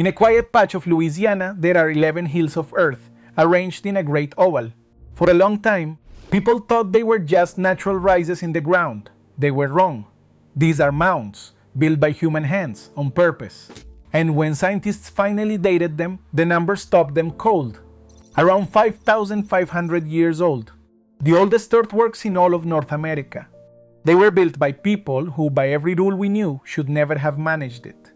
In a quiet patch of Louisiana, there are 11 hills of earth, arranged in a great oval. For a long time, people thought they were just natural rises in the ground. They were wrong. These are mounds, built by human hands, on purpose. And when scientists finally dated them, the numbers stopped them cold. Around 5,500 years old. The oldest earthworks in all of North America. They were built by people who, by every rule we knew, should never have managed it.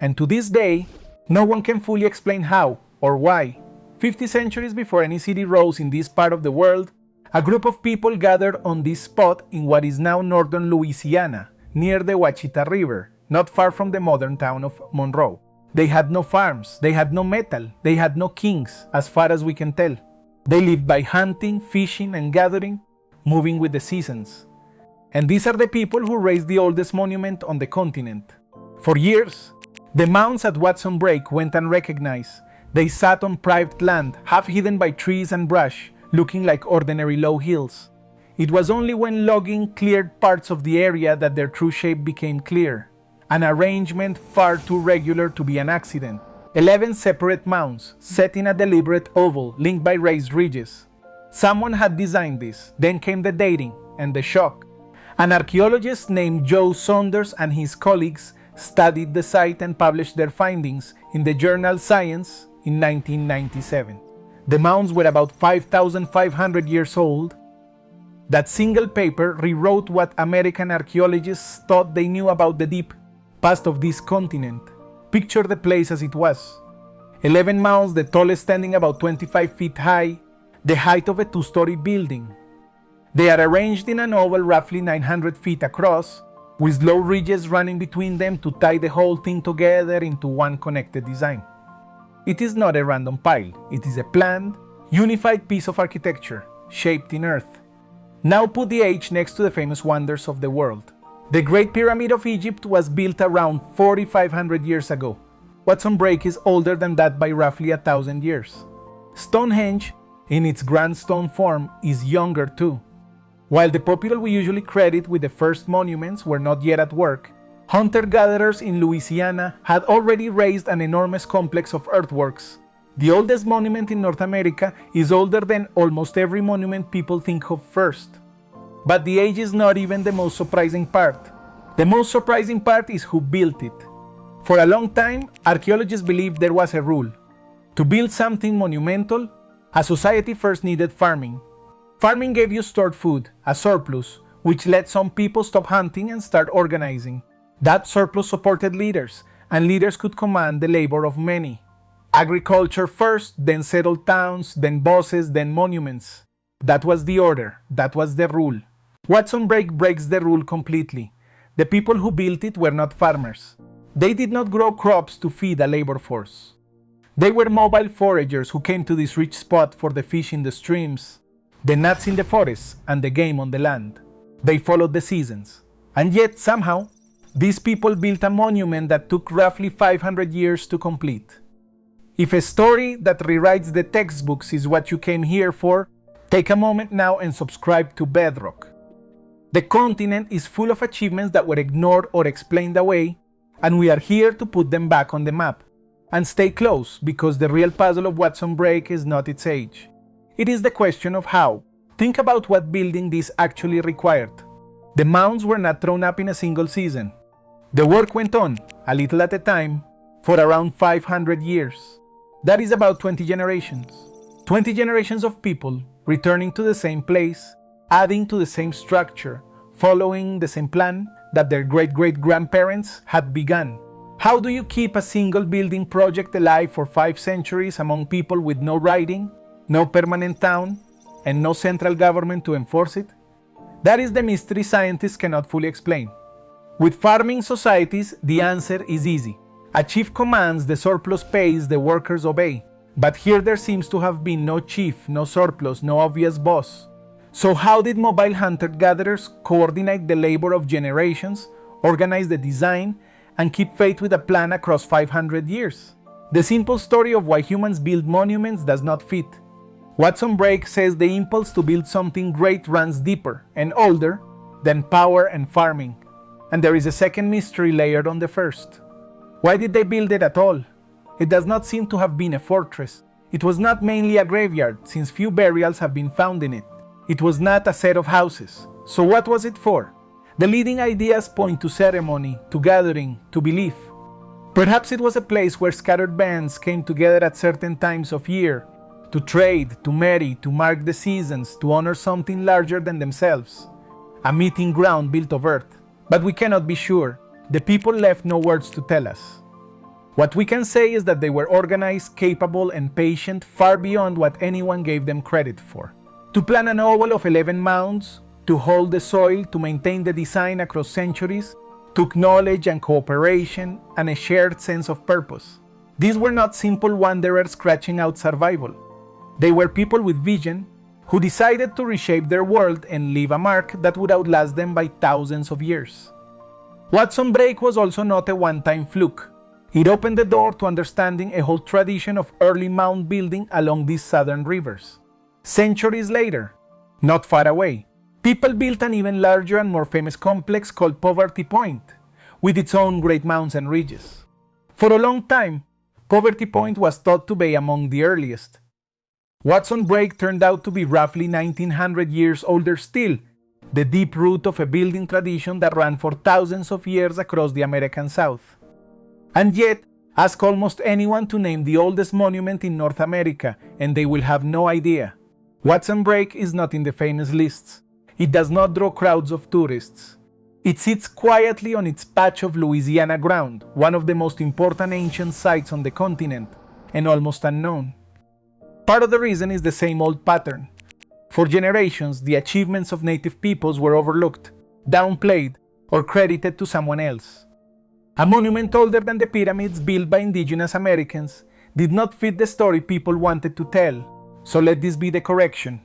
And to this day, no one can fully explain how or why. 50 centuries before any city rose in this part of the world, a group of people gathered on this spot in what is now northern Louisiana, near the Ouachita River, not far from the modern town of Monroe. They had no farms, they had no metal, they had no kings, as far as we can tell. They lived by hunting, fishing, and gathering, moving with the seasons. And these are the people who raised the oldest monument on the continent. For years, the mounds at Watson Break went unrecognized. They sat on private land, half hidden by trees and brush, looking like ordinary low hills. It was only when logging cleared parts of the area that their true shape became clear. An arrangement far too regular to be an accident. 11 separate mounds, set in a deliberate oval linked by raised ridges. Someone had designed this, then came the dating and the shock. An archaeologist named Joe Saunders and his colleagues studied the site and published their findings in the journal Science in 1997. The mounds were about 5,500 years old. That single paper rewrote what American archaeologists thought they knew about the deep past of this continent. Picture the place as it was. 11 mounds, the tallest standing about 25 feet high, the height of a two-story building. They are arranged in an oval roughly 900 feet across, with low ridges running between them to tie the whole thing together into one connected design. It is not a random pile, it is a planned, unified piece of architecture, shaped in earth. Now put the age next to the famous wonders of the world. The Great Pyramid of Egypt was built around 4,500 years ago. Watson Break is older than that by roughly 1,000 years. Stonehenge, in its grand stone form, is younger too. While the people we usually credit with the first monuments were not yet at work, hunter-gatherers in Louisiana had already raised an enormous complex of earthworks. The oldest monument in North America is older than almost every monument people think of first. But the age is not even the most surprising part. The most surprising part is who built it. For a long time, archaeologists believed there was a rule. To build something monumental, a society first needed farming. Farming gave you stored food, a surplus, which let some people stop hunting and start organizing. That surplus supported leaders, and leaders could command the labor of many. Agriculture first, then settled towns, then bosses, then monuments. That was the order, that was the rule. Watson Break breaks the rule completely. The people who built it were not farmers. They did not grow crops to feed a labor force. They were mobile foragers who came to this rich spot for the fish in the streams, the nuts in the forests, and the game on the land. They followed the seasons. And yet, somehow, these people built a monument that took roughly 500 years to complete. If a story that rewrites the textbooks is what you came here for, take a moment now and subscribe to Bedrock. The continent is full of achievements that were ignored or explained away, and we are here to put them back on the map. And stay close, because the real puzzle of Watson Break is not its age. It is the question of how. Think about what building this actually required. The mounds were not thrown up in a single season. The work went on, a little at a time, for around 500 years. That is about 20 generations. 20 generations of people returning to the same place, adding to the same structure, following the same plan that their great-great-grandparents had begun. How do you keep a single building project alive for 5 centuries among people with no writing, no permanent town, and no central government to enforce it? That is the mystery scientists cannot fully explain. With farming societies, the answer is easy. A chief commands, the surplus pays, the workers obey. But here there seems to have been no chief, no surplus, no obvious boss. So how did mobile hunter-gatherers coordinate the labor of generations, organize the design, and keep faith with a plan across 500 years? The simple story of why humans build monuments does not fit. Watson Break says the impulse to build something great runs deeper and older than power and farming. And there is a second mystery layered on the first. Why did they build it at all? It does not seem to have been a fortress. It was not mainly a graveyard, since few burials have been found in it. It was not a set of houses. So what was it for? The leading ideas point to ceremony, to gathering, to belief. Perhaps it was a place where scattered bands came together at certain times of year, to trade, to marry, to mark the seasons, to honor something larger than themselves. A meeting ground built of earth. But we cannot be sure. The people left no words to tell us. What we can say is that they were organized, capable, and patient far beyond what anyone gave them credit for. To plan an oval of 11 mounds, to hold the soil, to maintain the design across centuries, took knowledge and cooperation and a shared sense of purpose. These were not simple wanderers scratching out survival. They were people with vision who decided to reshape their world and leave a mark that would outlast them by thousands of years. Watson Break was also not a one-time fluke. It opened the door to understanding a whole tradition of early mound building along these southern rivers. Centuries later, not far away, people built an even larger and more famous complex called Poverty Point, with its own great mounds and ridges. For a long time, Poverty Point was thought to be among the earliest. Watson Break turned out to be roughly 1900 years older still, the deep root of a building tradition that ran for thousands of years across the American South. And yet, ask almost anyone to name the oldest monument in North America, and they will have no idea. Watson Break is not in the famous lists. It does not draw crowds of tourists. It sits quietly on its patch of Louisiana ground, one of the most important ancient sites on the continent, and almost unknown. Part of the reason is the same old pattern. For generations, the achievements of native peoples were overlooked, downplayed, or credited to someone else. A monument older than the pyramids built by indigenous Americans did not fit the story people wanted to tell, so let this be the correction.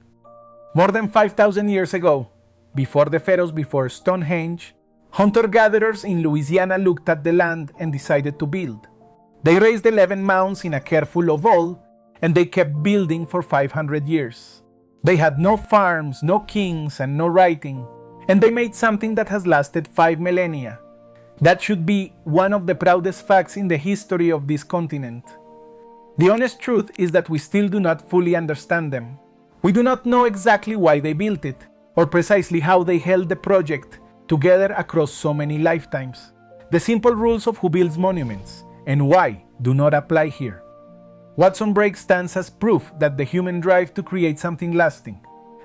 More than 5,000 years ago, before the pharaohs, before Stonehenge, hunter-gatherers in Louisiana looked at the land and decided to build. They raised 11 mounds in a careful oval, and they kept building for 500 years. They had no farms, no kings, and no writing, and they made something that has lasted 5 millennia. That should be one of the proudest facts in the history of this continent. The honest truth is that we still do not fully understand them. We do not know exactly why they built it, or precisely how they held the project together across so many lifetimes. The simple rules of who builds monuments and why do not apply here. Watson Break stands as proof that the human drive to create something lasting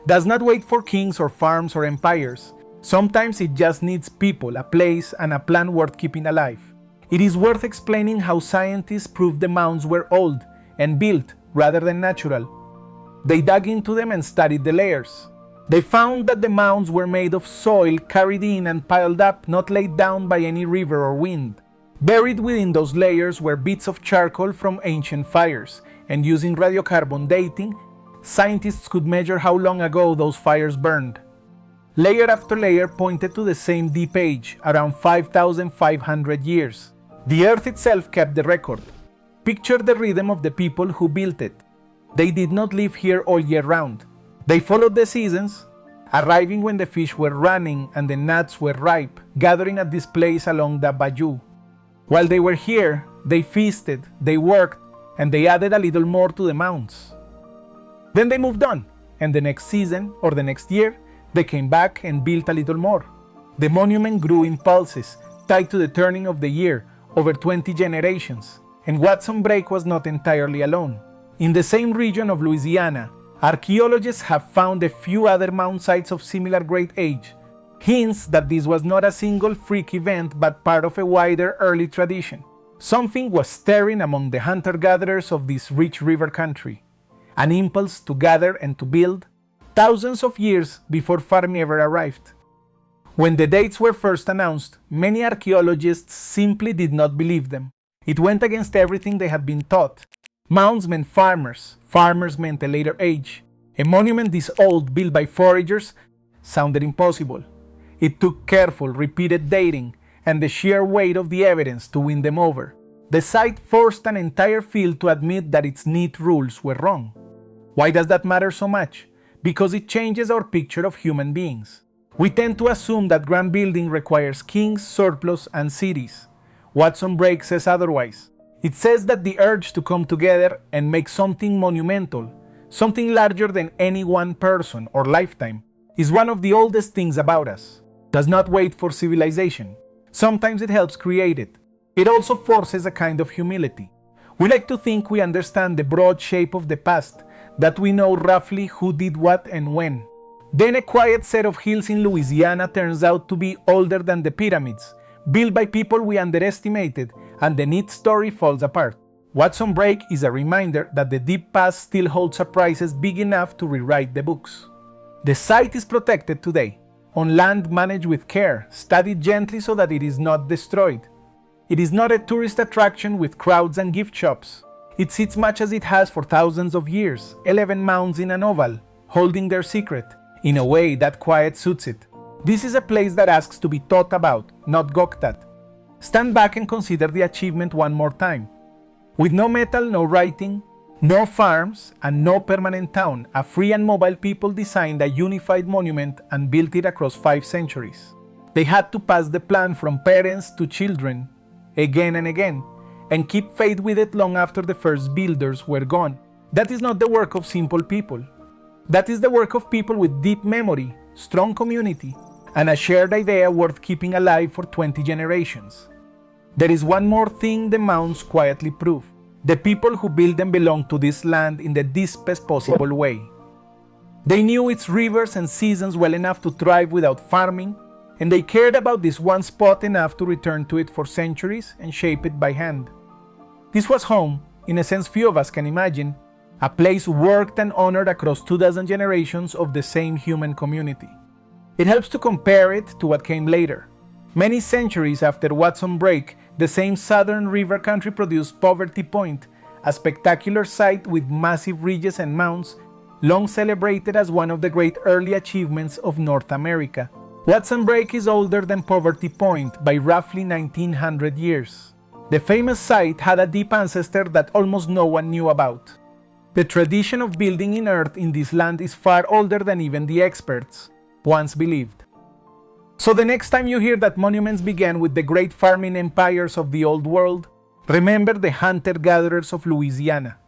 does not wait for kings or farms or empires. Sometimes it just needs people, a place, and a plan worth keeping alive. It is worth explaining how scientists proved the mounds were old and built rather than natural. They dug into them and studied the layers. They found that the mounds were made of soil carried in and piled up, not laid down by any river or wind. Buried within those layers were bits of charcoal from ancient fires, and using radiocarbon dating, scientists could measure how long ago those fires burned. Layer after layer pointed to the same deep age, around 5,500 years. The earth itself kept the record. Picture the rhythm of the people who built it. They did not live here all year round. They followed the seasons, arriving when the fish were running and the nuts were ripe, gathering at this place along the bayou. While they were here, they feasted, they worked, and they added a little more to the mounds. Then they moved on, and the next season or the next year, they came back and built a little more. The monument grew in pulses, tied to the turning of the year, over 20 generations, and Watson Break was not entirely alone. In the same region of Louisiana, archaeologists have found a few other mound sites of similar great age, hints that this was not a single freak event but part of a wider early tradition. Something was stirring among the hunter-gatherers of this rich river country, an impulse to gather and to build, thousands of years before farming ever arrived. When the dates were first announced, many archaeologists simply did not believe them. It went against everything they had been taught. Mounds meant farmers, farmers meant a later age. A monument this old, built by foragers, sounded impossible. It took careful, repeated dating and the sheer weight of the evidence to win them over. The site forced an entire field to admit that its neat rules were wrong. Why does that matter so much? Because it changes our picture of human beings. We tend to assume that grand building requires kings, surplus, and cities. Watson Break says otherwise. It says that the urge to come together and make something monumental, something larger than any one person or lifetime, is one of the oldest things about us. Does not wait for civilization. Sometimes it helps create it. It also forces a kind of humility. We like to think we understand the broad shape of the past, that we know roughly who did what and when. Then a quiet set of hills in Louisiana turns out to be older than the pyramids, built by people we underestimated, and the neat story falls apart. Watson Break is a reminder that the deep past still holds surprises big enough to rewrite the books. The site is protected today, on land managed with care, studied gently so that it is not destroyed. It is not a tourist attraction with crowds and gift shops. It sits much as it has for thousands of years, 11 mounds in an oval, holding their secret. In a way, that quiet suits it. This is a place that asks to be thought about, not gawked at. Stand back and consider the achievement one more time. With no metal, no writing, no farms, and no permanent town, a free and mobile people designed a unified monument and built it across 5 centuries. They had to pass the plan from parents to children, again and again, and keep faith with it long after the first builders were gone. That is not the work of simple people. That is the work of people with deep memory, strong community, and a shared idea worth keeping alive for 20 generations. There is one more thing the mounds quietly prove. The people who built them belong to this land in the deepest possible way. They knew its rivers and seasons well enough to thrive without farming, and they cared about this one spot enough to return to it for centuries and shape it by hand. This was home, in a sense few of us can imagine, a place worked and honored across 2 dozen generations of the same human community. It helps to compare it to what came later. Many centuries after Watson Break, the same southern river country produced Poverty Point, a spectacular site with massive ridges and mounds, long celebrated as one of the great early achievements of North America. Watson Break is older than Poverty Point by roughly 1900 years. The famous site had a deep ancestor that almost no one knew about. The tradition of building in earth in this land is far older than even the experts once believed. So the next time you hear that monuments began with the great farming empires of the Old World, remember the hunter-gatherers of Louisiana.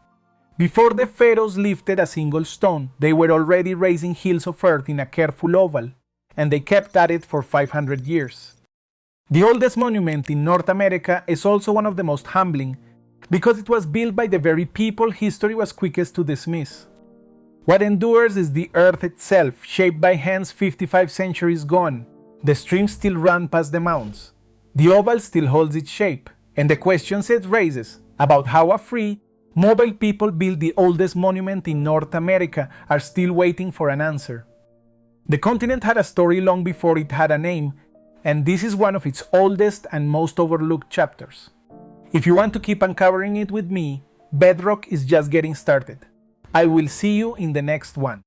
Before the pharaohs lifted a single stone, they were already raising hills of earth in a careful oval, and they kept at it for 500 years. The oldest monument in North America is also one of the most humbling, because it was built by the very people history was quickest to dismiss. What endures is the earth itself, shaped by hands 55 centuries gone. The streams still run past the mounds. The oval still holds its shape, and the questions it raises about how a free, mobile people built the oldest monument in North America are still waiting for an answer. The continent had a story long before it had a name, and this is one of its oldest and most overlooked chapters. If you want to keep uncovering it with me, Bedrock is just getting started. I will see you in the next one.